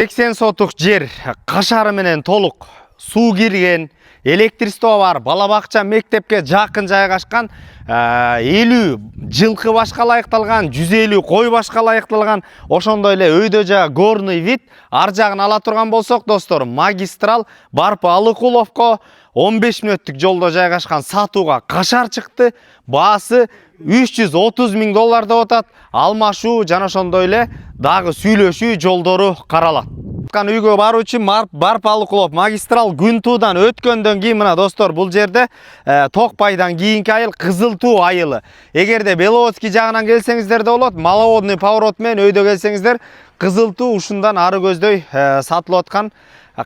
80 сотық жер кашары менен толук суу кирген, электричество бар, бала бакча, мектепке жакын жайгашкан, 50 жылкы башка ылайыкталган, 150 кой башка ылайыкталган, ошондой эле өйдө жа горный вид, ар жагын ала турган болсок, достор, магистрал Барпы-Алыкуловко 15 мүнөттүк жолдо жайгашкан сатууга кашар чыкты. Баасы 330 000 доллар деп атат. Алмашуу жана ошондой эле дагы сүйлөшүү жолдору каралат. Үйгө баруучу Барпы-Алыкулов магистрал күн туудан өткөндөн кийин мына достор, бул жерде Токпайдан кийинки айыл Кызыл Туу айылы. Эгерде Беловодский жагынан келсеңиздер да болот, Маловодный поворот менен өйдө келсеңиздер, Кызыл Туу ушундан ары көздөй сатылып аткан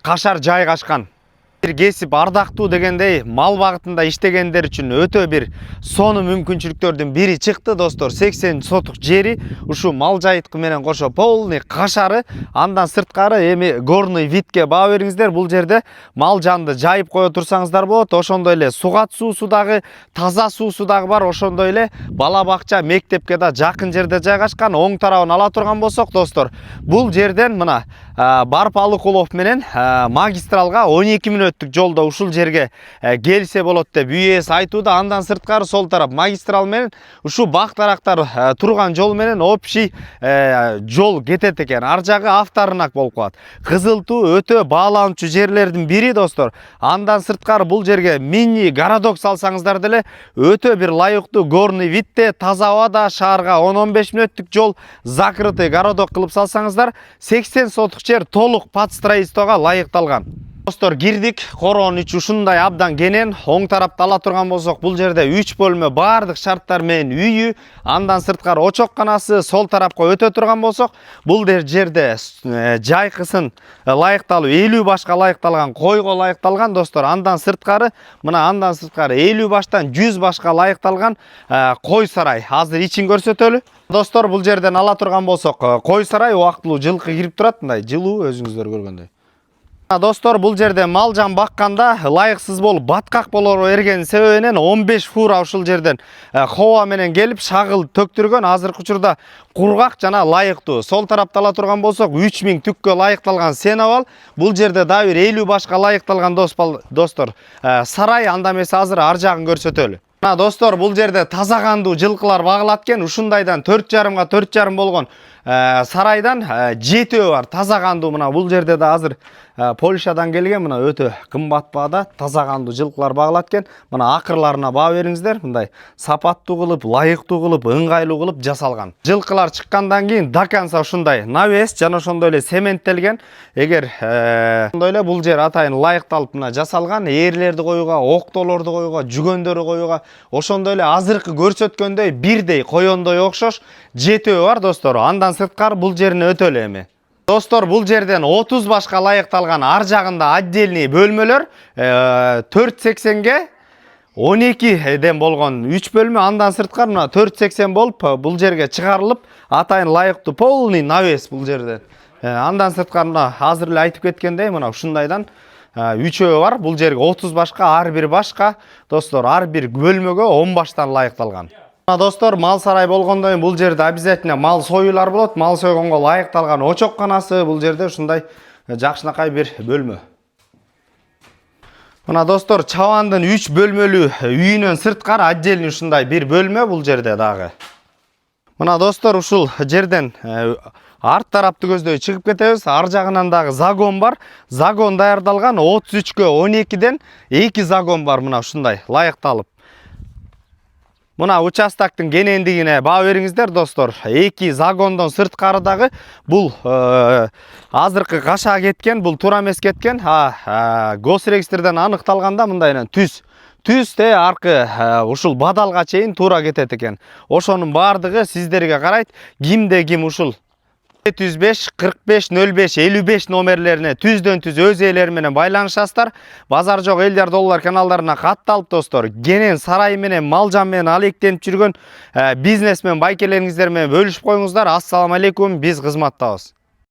кашар жайгашкан. Кесип ардактуу дегендей мал багытында иштегендер үчүн өтө бир сону мүмкүнчүлүктөрдүн бири чыкты, достор. 80 сотук жери ушу мал жайыткы менен кошо полный кашары, андан сырткары эми горный видке баа бериңиздер. Бул жерде мал жанды жайып кое турсаңыздар болот. Ошондой эле сугат суусу дагы, таза суусу дагы бар. Ошондой эле бала бакча, мектепке да жакын жерде жайгашкан. Оң тарабын ала турган болсок, достор, бул жерден мына Барпы-Алыкулов менен магистралга 12 мүнөттүк жолдо ушул жерге келсе болот деп үйөөсү айтууда. Андан сырткары сол тарап магистрал менен ушу бак дарактар турган жол менен общий жол кетет экен. Ар жагы авторынак болуп калат. Кызыл Туу өтө бааланчу жерлердин бири, достор. Андан сырткары бул жерге мини городок салсаңыздар деле өтө бир лайыктуу горный видте, таза абада, шаарга 10-15 мүнөттүк жол, закрытый городок кылып салсаңыздар, 80 сотук жер толук под строительствого лайыкталган. Достор, кирдик, короонун ичи ушундай абдан кенен. Оң тарапта ала турган болсок, бул жерде 3 бөлмө баардык шарттар менен үйү, андан сырткары очокканасы. Сол тарапка өтө турган болсок, бул жерде жайкысын лайыкталуу 50 башка лайыкталган, койго лайыкталган, достор. Андан сырткары 50 баштан 100 башка лайыкталган кой сарай. Азыр ичин көрсөтөлү. Достор, бул жерден ала турган болсок, кой сарай убактылуу жылкы кирип турат, мындай жылуу, өзүңүздөр көргөндөй. Достор, бул жерде мал жан бакканда лайыксыз болуп баткак боло бергенин себебинен 15 фура ушул жерден хова менен келип шагыл төктүргөн. Азыркы учурда кургак жана лайыктуу. Сол тарапта ала турган болсок, 3000 түккө лайыкталган сеновал. Бул жерде дагы бир 50 башка лайыкталган, достор, сарай. Анда эмесе азыр ар жагын көрсөтөлү. Достор, бул жерде таза кандуу жылкылар багылат экен. Ушундайдан 4,5 га 4,5 болгон сарайдан 7 бар таза кандуу. Мына бул жерде да азыр Польшадан келген, мына өтө кымбат баада таза кандуу жылкылар багылат экен. Мына акырларына баа бериңиздер. Мындай сапаттуу кылып, лайыктуу кылып, ыңгайлуу кылып жасалган. Жылкылар чыккандан кийин даканса ушундай навес жана ошондой эле цементтелген. Эгер ошондой эле бул жер атайын лайыкталып мына жасалган. Ээрлерди коюуга, октолорду коюуга, жүгөндөрү коюуга, ошондой эле азыркы көрсөткөндөй бирдей коёндой окшош 7 бар, достор. Андан сырткары бул жерин өтө эле эми. Достор, бул жерден 30 башка лайыкталган ар жагында отдельный бөлмөлөр, 480ге 12ден болгон 3 бөлмө. Андан сырткары мына 480 болуп бул жерге чыгарылып, атайын лайыктуу полный навес бул жерде. Андан сырткары мына азыр эле айтып кеткендей, мына ушундайдан 3 бар. Бул жерге 30 башка, ар бир башка, достор, ар бир бөлмөгө 10 баштан лайыкталган. Достор, мал сарай болгондон бул жерде обязательно мал союлар болот. Мал сойгонго лайыкталган очокканасы, бул жерде ушундай жакшынакай бир бөлмө. Мына достор, чабандын 3 бөлмөлүү үйүнөн сырткары отдельный ушундай бир бөлмө бул жерде дагы. Мына достор, ушул жерден арт тарапты көздөй чыгып кетебиз. Ар жагынан дагы загон бар. Загон даярдалган 33гө 12ден 2 загон бар, мына ушундай лайыкталып. Мына участоктун кенендигине баа бериңиздер, достор. 2 загондон сырткары дагы бул азыркы каша кеткен, бул туура эмес кеткен. Госрегистрден аныкталганда мындайынан түзте аркы ушул бадалга чейин туура кетет экен. Ошонун баардыгы сиздерге карайт. Кимде ким ушул 705 45 05 55 номерлерине түздөн түз өз ээлери менен байланышасыздар. Базар жок элдер доллар каналдарына катталып, достор, кенен сарай менен мал жан менен алектенип жүргөн бизнесмен байкелериңиздер менен бөлүшүп коюңуздар. Ассаламу алейкум, биз кызматтабыз.